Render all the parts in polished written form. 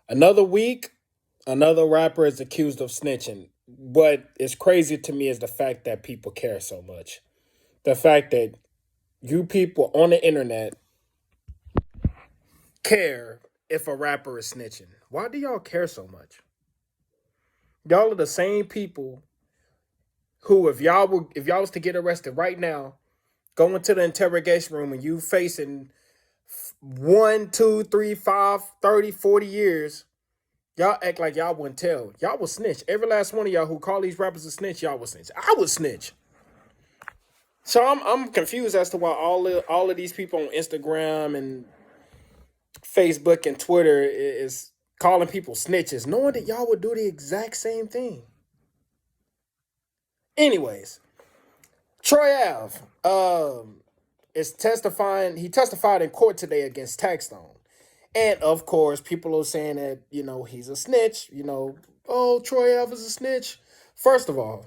Another week, another rapper is accused of snitching. What is crazy to me is the fact that people care so much. The fact that you people on the internet care if a rapper is snitching. Why do y'all care so much? Y'all are the same people who, if y'all was to get arrested right now, go into the interrogation room and you facing 1, 2, 3, 5, 30, 40 years. Y'all act like y'all wouldn't tell. Y'all will snitch. Every last one of y'all who call these rappers a snitch, y'all will snitch. I would snitch. So I'm confused as to why all of these people on Instagram and Facebook and Twitter is calling people snitches, knowing that y'all would do the exact same thing. Anyways, Troy Ave is testifying. He testified in court today against Taxstone. And of course, people are saying that, he's a snitch. Oh, Troy Ave is a snitch. First of all,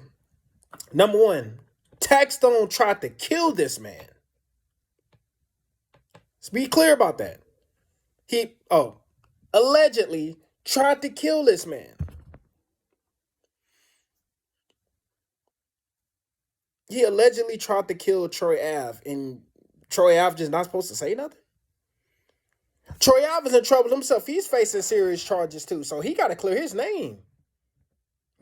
number one, Taxstone tried to kill this man. Let's be clear about that. He, allegedly tried to kill this man. He allegedly tried to kill Troy Ave, and Troy Ave just not supposed to say nothing? Troy Ave is in trouble himself. He's facing serious charges too, so he got to clear his name.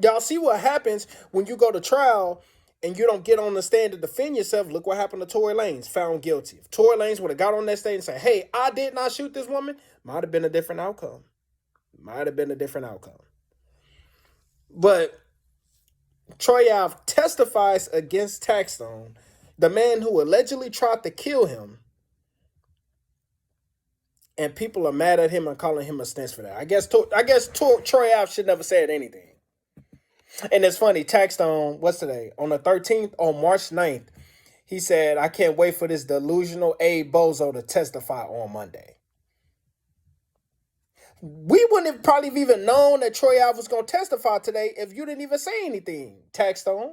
Y'all see what happens when you go to trial and you don't get on the stand to defend yourself. Look what happened to Tory Lanez, found guilty. If Tory Lanez would have got on that stage and said, hey, I did not shoot this woman, might have been a different outcome. But Troy Ave testifies against Taxstone, the man who allegedly tried to kill him, and people are mad at him and calling him a snitch for that. I guess Troy Ave should never said anything. And it's funny, Taxstone, what's today? On the 13th, on March 9th, he said, I can't wait for this delusional Abe Bozo to testify on Monday. We wouldn't have probably even known that Troy Ave was going to testify today if you didn't even say anything, Taxstone.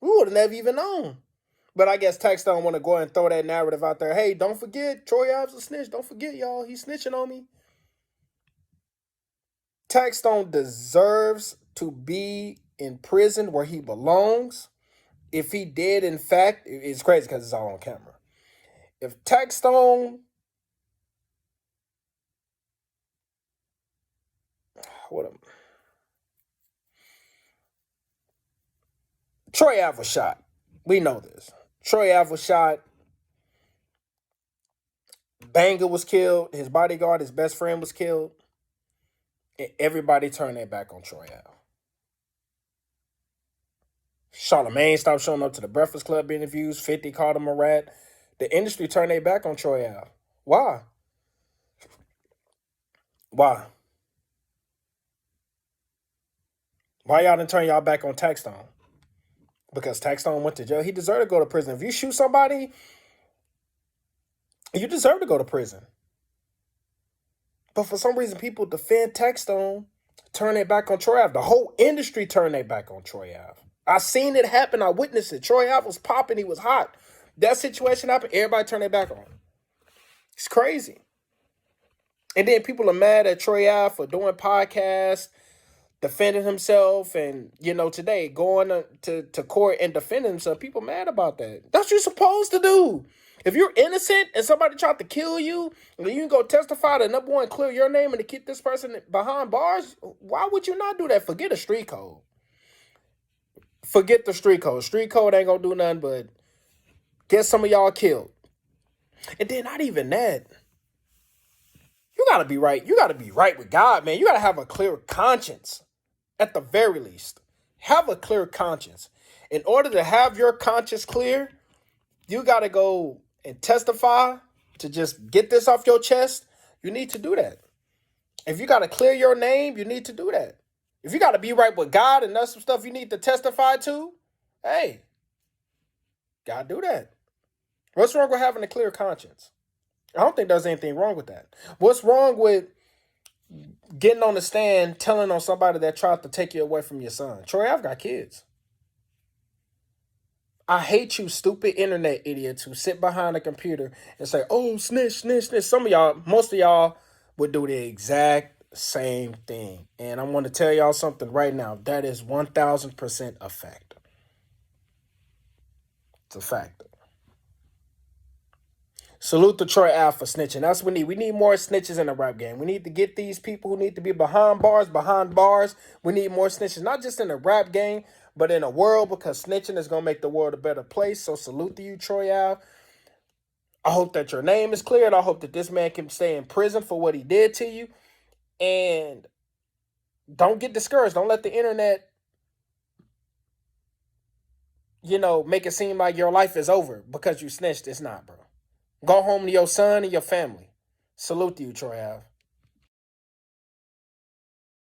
We would have never even known. But I guess Taxstone want to go and throw that narrative out there. Hey, don't forget, Troy Ave's a snitch. Don't forget, y'all. He's snitching on me. Taxstone deserves to be in prison where he belongs. If he did, in fact, it's crazy because it's all on camera. If Taxstone, Troy Ave was shot. We know this. Troy Ave was shot. Banger was killed. His bodyguard, his best friend was killed. And everybody turned their back on Troy Ave. Charlamagne stopped showing up to the Breakfast Club interviews. 50 called him a rat. The industry turned their back on Troy Ave. Why? Why? Why y'all didn't turn y'all back on Taxstone? Because Taxstone went to jail. He deserved to go to prison. If you shoot somebody, you deserve to go to prison. But for some reason, people defend Taxstone, turn their back on Troy Ave. The whole industry turned their back on Troy Ave. I seen it happen. I witnessed it. Troy Ave was popping. He was hot. That situation happened. Everybody turned their back on him. It's crazy. And then people are mad at Troy Ave for doing podcasts, defending himself, and today going to court and defending himself. People mad about that. That's what you're supposed to do. If you're innocent and somebody tried to kill you, and you can go testify to number one, clear your name and to keep this person behind bars, why would you not do that? Forget a street code. Forget the street code. Street code ain't gonna do nothing but get some of y'all killed. And then not even that. You gotta be right. You gotta be right with God, man. You gotta have a clear conscience. At the very least, have a clear conscience. In order to have your conscience clear, you got to go and testify to just get this off your chest. You need to do that. If you got to clear your name, you need to do that. If you got to be right with God and that's some stuff you need to testify to, hey, got to do that. What's wrong with having a clear conscience? I don't think there's anything wrong with that. What's wrong with getting on the stand, telling on somebody that tried to take you away from your son? Troy, I've got kids. I hate you stupid internet idiots who sit behind a computer and say, oh, snitch, snitch, snitch. Some of y'all, most of y'all would do the exact same thing. And I want to tell y'all something right now. That is 1000% a fact. It's a fact. Salute to Troy Ave for snitching. That's what we need. We need more snitches in the rap game. We need to get these people who need to be behind bars, behind bars. We need more snitches, not just in the rap game, but in the world, because snitching is going to make the world a better place. So salute to you, Troy Ave. I hope that your name is cleared. I hope that this man can stay in prison for what he did to you. And don't get discouraged. Don't let the internet, make it seem like your life is over because you snitched. It's not, bro. Go home to your son and your family. Salute to you, Troy Ave.